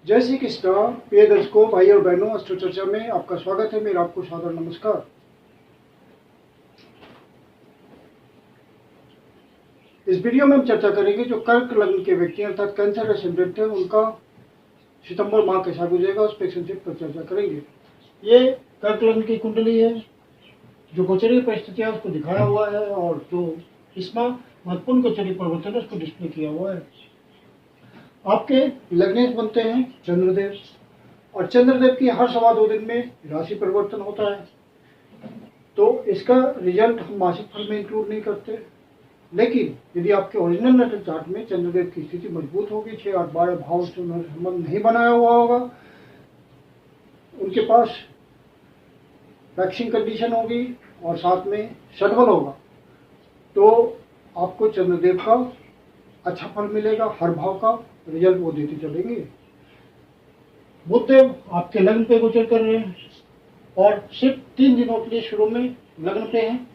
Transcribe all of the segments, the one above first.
जय श्री कृष्ण। प्रिय दर्शकों, भाई और बहनों, अस्ट्रो चर्चा में आपका स्वागत है। मेरा आपको सादर नमस्कार। इस वीडियो में हम चर्चा करेंगे जो कर्क लग्न के व्यक्ति अर्थात कैंसर एसेंडेंट है, उनका सितंबर माह कैसा गुजरेगा उस पर संक्षिप्त पर चर्चा करेंगे। ये कर्क लग्न की कुंडली है, जो गोचरीय परिस्थितियां उसको दिखाया हुआ है और जो इसमें महत्वपूर्ण गोचरीय परिवर्तन है उसको डिस्प्ले किया हुआ है। आपके लग्नेश बनते हैं चंद्रदेव, और चंद्रदेव की हर 2.25 दिन में राशि परिवर्तन होता है, तो इसका रिजल्ट हम मासिक फल में इंक्लूड नहीं करते। लेकिन यदि आपके ओरिजिनल नेटल चार्ट में चंद्रदेव की स्थिति मजबूत होगी, 6, 8, 12 भाव से उन्होंने संबंध नहीं बनाया हुआ होगा, उनके पास वैक्सिंग कंडीशन होगी और साथ में षडबल होगा, तो आपको चंद्रदेव का अच्छा फल मिलेगा। हर भाव का रिजल्ट वो देते चलेंगे। बुधदेव आपके लग्न पे गोचर कर रहे हैं और सिर्फ 3 दिनों के लिए शुरू में लग्न पे हैं,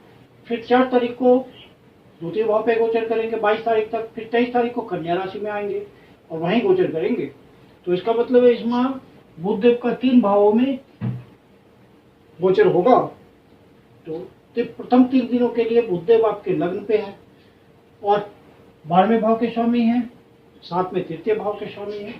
फिर 4 तारीख को द्वितीय भाव पे गोचर करेंगे 22 तारीख तक, फिर 23 तारीख को कन्या राशि में आएंगे और वहीं गोचर करेंगे। तो इसका मतलब है इस माह बुधदेव का 3 भावों में गोचर होगा। तो प्रथम 3 दिनों के लिए बुधदेव आपके लग्न पे है और 12वें भाव के स्वामी हैं, साथ में तृतीय भाव के स्वामी हैं।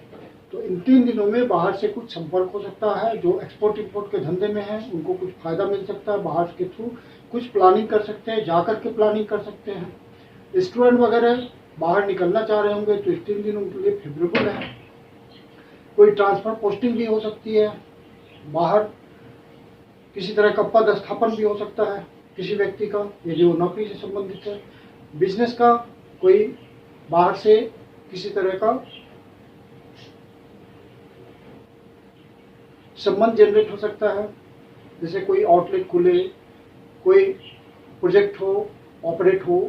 तो इन 3 दिनों में बाहर से कुछ संपर्क हो सकता है। जो एक्सपोर्ट इंपोर्ट के धंधे में है उनको कुछ फायदा मिल सकता है, बाहर के थ्रू कुछ प्लानिंग कर सकते हैं, जाकर के प्लानिंग कर सकते हैं। स्टूडेंट वगैरह बाहर निकलना चाह रहे होंगे तो इस 3 दिन उनके लिए फेवरेबल है। कोई ट्रांसफर पोस्टिंग भी हो सकती है, बाहर किसी तरह का पद स्थापन भी हो सकता है किसी व्यक्ति का, यदि वो नौकरी से संबंधित है। बिजनेस का कोई बाहर से किसी तरह का संबंध जनरेट हो सकता है, जैसे कोई आउटलेट खुले, कोई प्रोजेक्ट हो, ऑपरेट हो,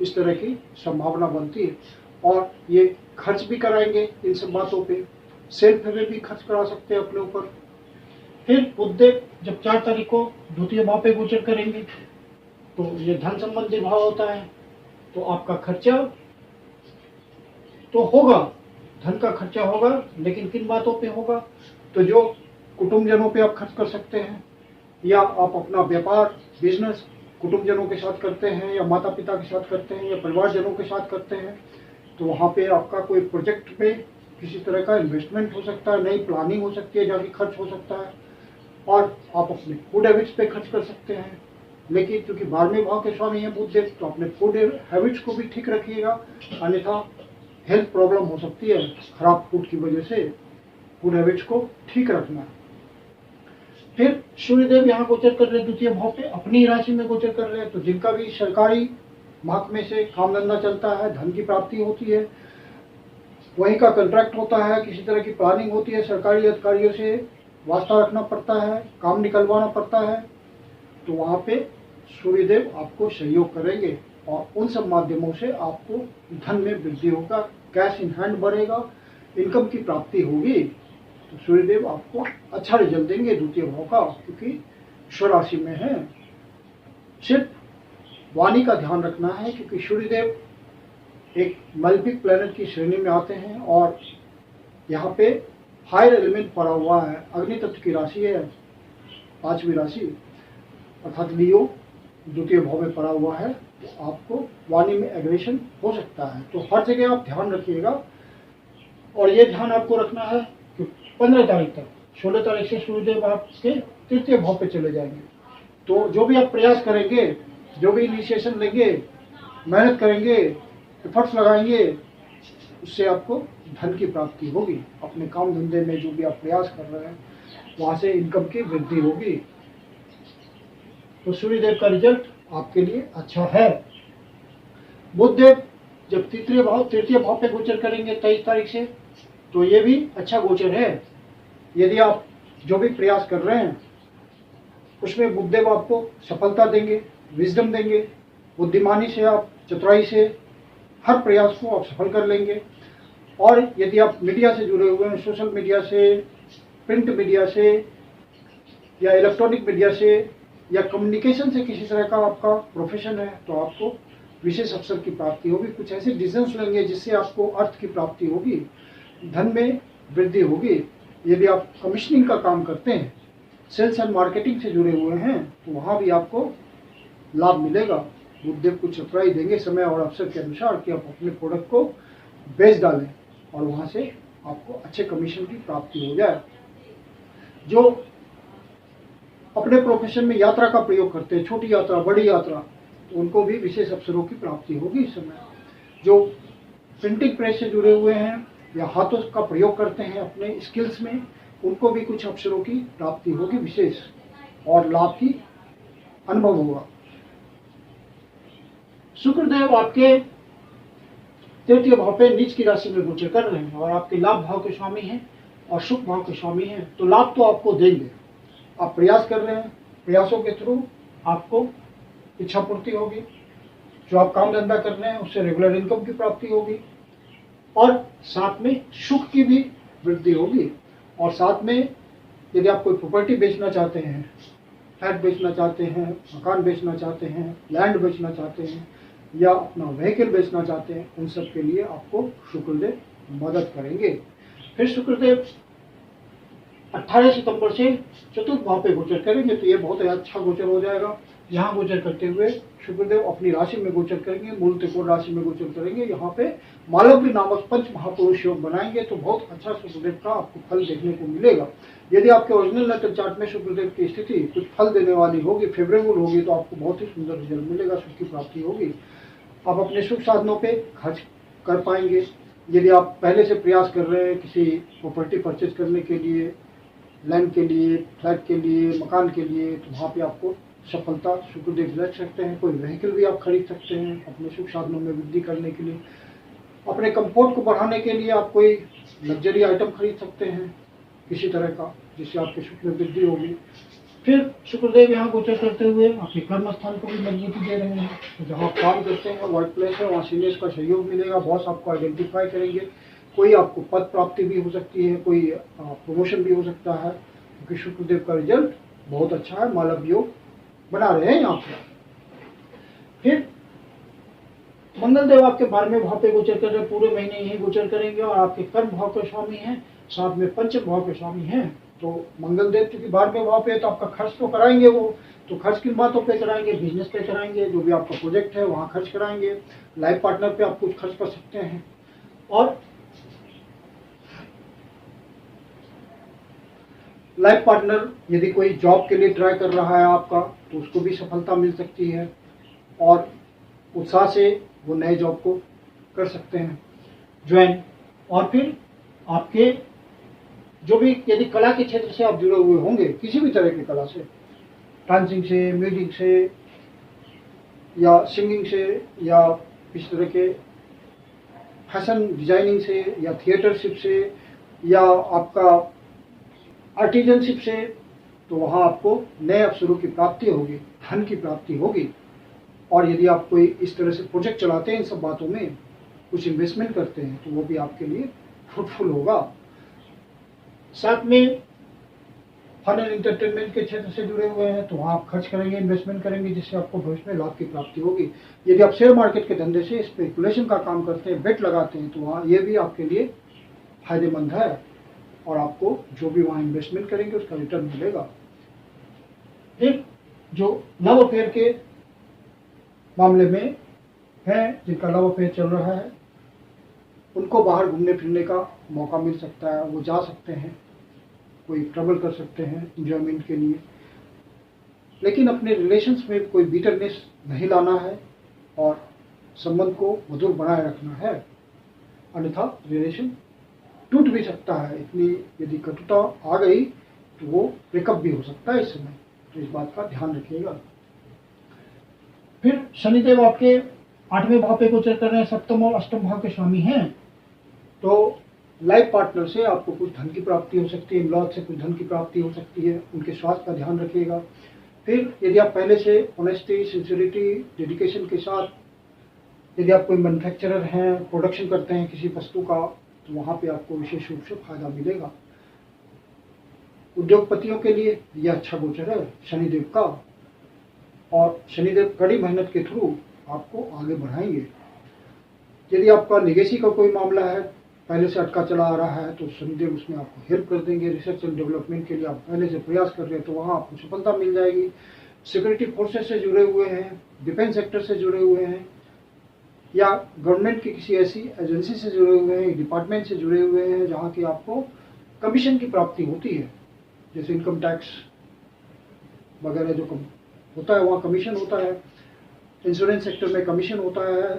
इस तरह की संभावना बनती है। और ये खर्च भी कराएंगे इन सब बातों पे, सेल्फ में भी खर्च करा सकते हैं अपने ऊपर। फिर बुधदेव जब 4 तारीख को द्वितीय भाव पे गोचर करेंगे तो ये धन संबंधी भाव होता है, तो आपका खर्चा तो होगा, धन का खर्चा होगा, लेकिन किन बातों पे होगा? तो जो कुटुंबजनों पे आप खर्च कर सकते हैं, या आप अपना व्यापार बिजनेस कुटुंबजनों के साथ करते हैं, या माता पिता के साथ करते हैं, या परिवारजनों के साथ करते हैं, तो वहाँ पे आपका कोई प्रोजेक्ट पे किसी तरह का इन्वेस्टमेंट हो सकता है, नई प्लानिंग हो सकती है, जाके खर्च हो सकता है। और आप अपने फूड हैबिट्स पे खर्च कर सकते हैं। लेकिन क्योंकि 12वें भाव के स्वामी हैं बुधदेव, तो अपने फूड हैबिट्स को भी ठीक रखिएगा, अन्यथा हेल्थ प्रॉब्लम हो सकती है। खराब फूड की वजह से फूड हैबिट्स को ठीक रखना है। फिर सूर्यदेव यहाँ गोचर कर रहे हैं द्वितीय भाव पे, अपनी राशि में गोचर कर रहे हैं, तो जिनका भी सरकारी महकमे से काम धंधा चलता है, धन की प्राप्ति होती है, वहीं का कॉन्ट्रैक्ट होता है, किसी तरह की प्लानिंग होती है, सरकारी अधिकारियों से वास्ता रखना पड़ता है, काम निकलवाना पड़ता है, तो वहाँ पे सूर्यदेव आपको सहयोग करेंगे और उन सब माध्यमों से आपको धन में वृद्धि होगा, कैश इन हैंड बढ़ेगा, इनकम की प्राप्ति होगी। तो सूर्यदेव आपको अच्छा रिजल्ट देंगे द्वितीय भाव का, क्योंकि स्वराशि में है। सिर्फ वाणी का ध्यान रखना है, क्योंकि सूर्यदेव एक मल्पिक प्लैनेट की श्रेणी में आते हैं और यहाँ पे फायर एलिमेंट पड़ा हुआ है, अग्नि तत्व की राशि है, 5वीं राशि अर्थात लियो द्वितीय भाव में पड़ा हुआ है, तो आपको वाणी में एग्रेशन हो सकता है। तो हर जगह आप ध्यान रखिएगा। और ये ध्यान आपको रखना है कि 15 तारीख तक, 16 तारीख से सूर्यदेव आपके तृतीय भाव पे चले जाएंगे। तो जो भी आप प्रयास करेंगे, जो भी इनिशिएशन लेंगे, मेहनत करेंगे, एफर्ट्स लगाएंगे, उससे आपको धन की प्राप्ति होगी। अपने काम धंधे में जो भी आप प्रयास कर रहे हैं वहाँ से इनकम की वृद्धि होगी। तो सूर्यदेव का रिजल्ट आपके लिए अच्छा है। बुधदेव जब तृतीय भाव पे गोचर करेंगे 23 तारीख से, तो ये भी अच्छा गोचर है। यदि आप जो भी प्रयास कर रहे हैं उसमें बुधदेव आपको सफलता देंगे, विजडम देंगे, बुद्धिमानी से, आप चतुराई से हर प्रयास को आप सफल कर लेंगे। और यदि आप मीडिया से जुड़े हुए हैं, सोशल मीडिया से, प्रिंट मीडिया से, या इलेक्ट्रॉनिक मीडिया से, या कम्युनिकेशन से किसी तरह का आपका प्रोफेशन है, तो आपको विशेष अवसर की प्राप्ति होगी। कुछ ऐसे डिसीजंस लेंगे जिससे आपको अर्थ की प्राप्ति होगी, धन में वृद्धि होगी। यदि आप कमीशनिंग का काम करते हैं, सेल्स एंड मार्केटिंग से जुड़े हुए हैं, तो वहाँ भी आपको लाभ मिलेगा। बुधदेव कुछ चतुराई देंगे समय और अवसर के अनुसार कि आप अपने प्रोडक्ट को बेच डालें और वहाँ से आपको अच्छे कमीशन की प्राप्ति हो जाए। जो अपने प्रोफेशन में यात्रा का प्रयोग करते हैं, छोटी यात्रा बड़ी यात्रा, तो उनको भी विशेष अवसरों की प्राप्ति होगी इस समय। जो प्रिंटिंग प्रेस से जुड़े हुए हैं या हाथों का प्रयोग करते हैं अपने स्किल्स में, उनको भी कुछ अवसरों की प्राप्ति होगी विशेष, और लाभ की अनुभव होगा। शुक्रदेव आपके तृतीय भाव पे नीच की राशि में गोचर कर रहे हैं और आपके लाभ भाव के स्वामी हैं और सुख भाव के स्वामी हैं, तो लाभ तो आपको देंगे। आप प्रयास कर रहे हैं, प्रयासों के थ्रू आपको इच्छा पूर्ति होगी। जो आप काम धंधा कर रहे हैं उससे रेगुलर इनकम की प्राप्ति होगी और साथ में सुख की भी वृद्धि होगी। और साथ में यदि आप कोई प्रॉपर्टी बेचना चाहते हैं, फ्लैट बेचना चाहते हैं, मकान बेचना चाहते हैं, लैंड बेचना चाहते हैं या अपना व्हीकल बेचना चाहते हैं, उन सब के लिए आपको शुक्रदेव मदद करेंगे। फिर शुक्रदेव 18 सितंबर से चतुर्थ भाव पे गोचर करेंगे, तो ये बहुत अच्छा गोचर हो जाएगा। यहाँ गोचर करते हुए शुक्रदेव अपनी राशि में गोचर करेंगे, मूल त्रिकोण राशि में गोचर करेंगे। यहाँ पे मालव्य नामक पंच महापुरुष योग बनाएंगे, तो बहुत अच्छा शुक्रदेव का आपको फल देखने को मिलेगा। यदि आपके ओरिजिनल नेटल चार्ट में शुक्रदेव की स्थिति कुछ फल देने वाली होगी, फेवरेबल होगी, तो आपको बहुत ही सुंदर रिजल्ट मिलेगा, सुख की प्राप्ति होगी। आप अपने सुख साधनों पे खर्च कर पाएंगे। यदि आप पहले से प्रयास कर रहे हैं किसी प्रॉपर्टी परचेज करने के लिए, लैंड के लिए, फ्लैट के लिए, मकान के लिए, तो वहाँ पे आपको सफलता शुक्रदेव रख सकते हैं। कोई व्हीकल भी आप खरीद सकते हैं अपने सुख साधनों में वृद्धि करने के लिए। अपने कंफर्ट को बढ़ाने के लिए आप कोई लग्जरी आइटम खरीद सकते हैं किसी तरह का, जिससे आपके सुख में वृद्धि होगी। फिर शुक्रदेव यहाँ गोचर करते हुए आपके कर्म स्थान को भी मजबूती दे रहे हैं। तो जहाँ आप काम करते हैं, वर्क प्लेस है, वहाँ सीनियर्स का सहयोग मिलेगा, बॉस आपको आइडेंटिफाई करेंगे, कोई आपको पद प्राप्ति भी हो सकती है, कोई प्रमोशन भी हो सकता है, क्योंकि शुक्रदेव का रिजल्ट बहुत अच्छा है। मालव योग बना रहे हैं यहाँ पर। फिर मंगलदेव आपके 12वें भाव पे गोचर कर रहे हैं, पूरे महीने यही गोचर करेंगे और आपके कर्म भाव के स्वामी हैं, साथ में पंचम भाव के स्वामी हैं। तो मंगलदेव चूंकि 12वें भाव पे है, तो आपका खर्च तो कराएंगे वो, तो खर्च किन बातों पे कराएंगे? बिजनेस पे कराएंगे, जो भी आपका प्रोजेक्ट है वहाँ खर्च कराएंगे। लाइफ पार्टनर पे आप कुछ खर्च कर सकते हैं। और लाइफ पार्टनर यदि कोई जॉब के लिए ट्राई कर रहा है आपका, तो उसको भी सफलता मिल सकती है और उत्साह से वो नए जॉब को कर सकते हैं ज्वाइन। और फिर आपके जो भी यदि कला के क्षेत्र से आप जुड़े हुए होंगे, किसी भी तरह की कला से, डांसिंग से, म्यूजिक से या सिंगिंग से या इस तरह के फैशन डिजाइनिंग से या थिएटरशिप से या आपका आर्टिजनशिप से, तो वहाँ आपको नए अवसरों की प्राप्ति होगी, धन की प्राप्ति होगी। और यदि आप कोई इस तरह से प्रोजेक्ट चलाते हैं, इन सब बातों में कुछ इन्वेस्टमेंट करते हैं, तो वो भी आपके लिए फ्रूटफुल होगा। साथ में फन एंड एंटरटेनमेंट के क्षेत्र से जुड़े हुए हैं, तो वहाँ आप खर्च करेंगे, इन्वेस्टमेंट करेंगे, जिससे आपको भविष्य में लाभ की प्राप्ति होगी। यदि आप शेयर मार्केट के धंधे से स्पेकुलेशन का काम करते हैं, बेट लगाते हैं, तो वहाँ ये भी आपके लिए फायदेमंद है और आपको जो भी वहाँ इन्वेस्टमेंट करेंगे उसका रिटर्न मिलेगा। फिर जो लव अफेयर के मामले में है, जिनका लव अफेयर चल रहा है, उनको बाहर घूमने फिरने का मौका मिल सकता है, वो जा सकते हैं, कोई ट्रैवल कर सकते हैं एंजॉयमेंट के लिए। लेकिन अपने रिलेशंस में कोई बिटरनेस नहीं लाना है और संबंध को मधुर बनाए रखना है, अन्यथा रिलेशन टूट भी सकता है। इतनी यदि कटुता आ गई तो वो ब्रेकअप भी हो सकता है इस समय, तो इस बात का ध्यान रखिएगा। फिर शनिदेव आपके 8वें भाव पे गोचर कर रहे हैं, सप्तम और अष्टम भाव के स्वामी हैं। तो लाइफ पार्टनर से आपको कुछ धन की प्राप्ति हो सकती है, इन-लॉज से कुछ धन की प्राप्ति हो सकती है, उनके स्वास्थ्य का ध्यान रखिएगा। फिर यदि आप पहले से ऑनेस्टी, सिंसियरिटी, डेडिकेशन के साथ यदि आप कोई मैन्युफैक्चरर हैं, प्रोडक्शन करते हैं किसी वस्तु का, तो वहाँ पे आपको विशेष रूप से फायदा मिलेगा। उद्योगपतियों के लिए यह अच्छा गोचर है शनिदेव का, और शनिदेव कड़ी मेहनत के थ्रू आपको आगे बढ़ाएंगे। यदि आपका लिगेसी का कोई मामला है, पहले से अटका चला आ रहा है तो शनिदेव उसमें आपको हेल्प कर देंगे। रिसर्च एंड डेवलपमेंट के लिए आप पहले से प्रयास कर रहे हैं तो वहाँ आपको सफलता मिल जाएगी। सिक्योरिटी फोर्सेस से जुड़े हुए हैं, डिफेंस सेक्टर से जुड़े हुए हैं, या गवर्नमेंट की किसी ऐसी एजेंसी से जुड़े हुए हैं, डिपार्टमेंट से जुड़े हुए हैं जहाँ की आपको कमीशन की प्राप्ति होती है, जैसे इनकम टैक्स वगैरह जो होता है वहाँ कमीशन होता है, इंश्योरेंस सेक्टर में कमीशन होता है,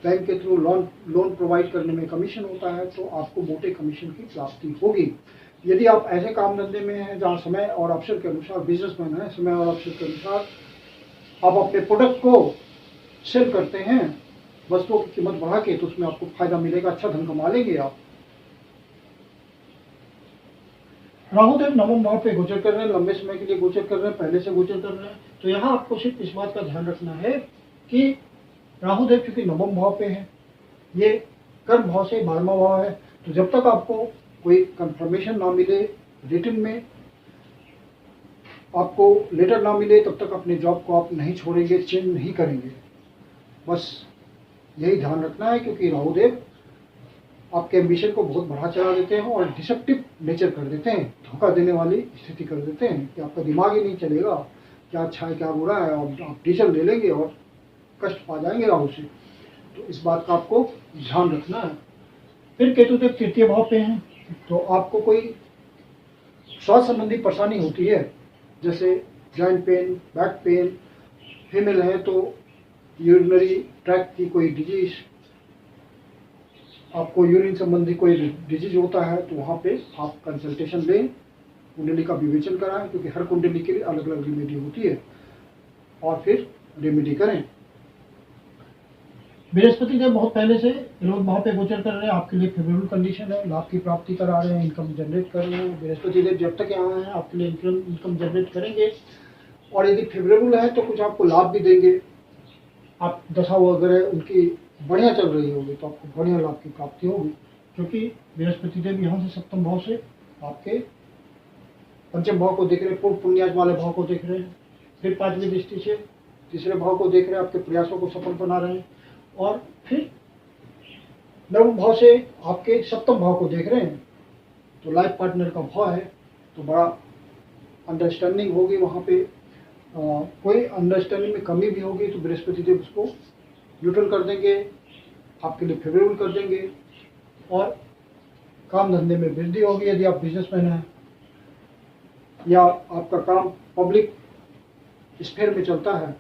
बैंक के थ्रू लोन प्रोवाइड करने में कमीशन होता है, तो आपको मोटे कमीशन की प्राप्ति होगी। यदि आप ऐसे काम धंधे में हैं जहाँ समय और अवसर के अनुसार, बिजनेसमैन है, समय और अवसर के अनुसार आप अपने प्रोडक्ट को सेल करते हैं, वस्तुओं की कीमत बढ़ा के, तो उसमें आपको फायदा मिलेगा, अच्छा धन कमा लेंगे आप। राहुदेव नवम भाव पे गोचर कर रहे हैं, लंबे समय के लिए गोचर कर रहे हैं, पहले से गोचर कर रहे हैं। तो यहाँ आपको सिर्फ इस बात का ध्यान रखना है कि राहुदेव चूंकि नवम भाव पे है, ये कर्म भाव से 12वां भाव है, तो जब तक आपको कोई कंफर्मेशन ना मिले, रिटन में आपको लेटर ना मिले, तब तक अपने जॉब को आप नहीं छोड़ेंगे, चेंज नहीं करेंगे। बस यही ध्यान रखना है, क्योंकि राहुदेव आपके एम्बिशन को बहुत बढ़ा चढ़ा देते हैं और डिसेप्टिव नेचर कर देते हैं, धोखा देने वाली स्थिति कर देते हैं कि आपका दिमाग ही नहीं चलेगा, क्या अच्छा है क्या बुरा है, और आप डिसीजन ले लेंगे और कष्ट पा जाएंगे राहु से। तो इस बात का आपको ध्यान रखना है। फिर केतुदेव तृतीय भाव पे हैं, तो आपको कोई स्वास्थ्य संबंधी परेशानी होती है, जैसे joint pain, back pain, female है तो यूरिनरी ट्रैक्ट की कोई डिजीज, आपको यूरिन संबंधी कोई डिजीज होता है, तो वहाँ पे आप कंसल्टेशन लें, कुंडली का विवेचन कराएं, क्योंकि हर कुंडली के लिए अलग अलग रेमेडी होती है, और फिर रेमेडी करें। बृहस्पति देव बहुत पहले से विरोध भाव पे गोचर कर रहे हैं, आपके लिए फेवरेबल कंडीशन है, लाभ की प्राप्ति करा रहे हैं, इनकम जनरेट कर रहे हैं। बृहस्पति देव जब तक यहाँ हैं आपके लिए इनकम जनरेट करेंगे, और यदि फेवरेबल है तो कुछ आपको लाभ भी देंगे। आप दशा वगैरह उनकी बढ़िया चल रही होगी तो आपको बढ़िया लाभ की प्राप्ति होगी, क्योंकि बृहस्पति देव यहाँ से सप्तम भाव से आपके पंचम भाव को देख रहे हैं, पूर्व पुण्याज वाले भाव को देख रहे हैं, फिर 5वीं दृष्टि से तीसरे भाव को देख रहे हैं, आपके प्रयासों को सफल बना रहे हैं, और फिर नवम भाव से आपके सप्तम भाव को देख रहे हैं। तो लाइफ पार्टनर का भाव है, तो बड़ा अंडरस्टैंडिंग होगी वहाँ पे। कोई अंडरस्टैंडिंग में कमी भी होगी तो बृहस्पति देव उसको न्यूट्रल कर देंगे, आपके लिए फेवरेबल कर देंगे, और काम धंधे में वृद्धि होगी। यदि आप बिजनेसमैन हैं या आपका काम पब्लिक स्फीयर में चलता है,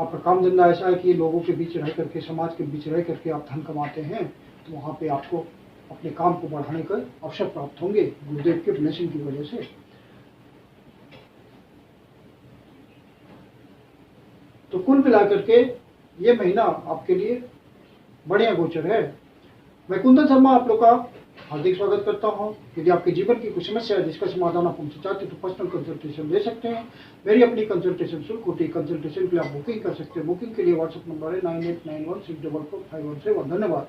आपका काम धंधा ऐसा है कि लोगों के बीच रह करके, समाज के बीच रह करके आप धन कमाते हैं, तो वहाँ पे आपको अपने काम को बढ़ाने का अवसर प्राप्त होंगे गुरुदेव के ब्लेसिंग की वजह से। तो कुल मिलाकर के ये महीना आपके लिए बढ़िया गोचर है। मैं कुंदन शर्मा आप लोग का हार्दिक स्वागत करता हूं। यदि आपके जीवन की कुछ समस्या है जिसका समाधान आप हमसे चाहते हैं तो पर्सनल कंसल्टेशन ले सकते हैं। मेरी अपनी कंसल्टेशन शुल्क होती है, कंसल्टेशन के लिए आप बुकिंग कर सकते हैं। बुकिंग के लिए व्हाट्सएप नंबर है 9891644517। धन्यवाद।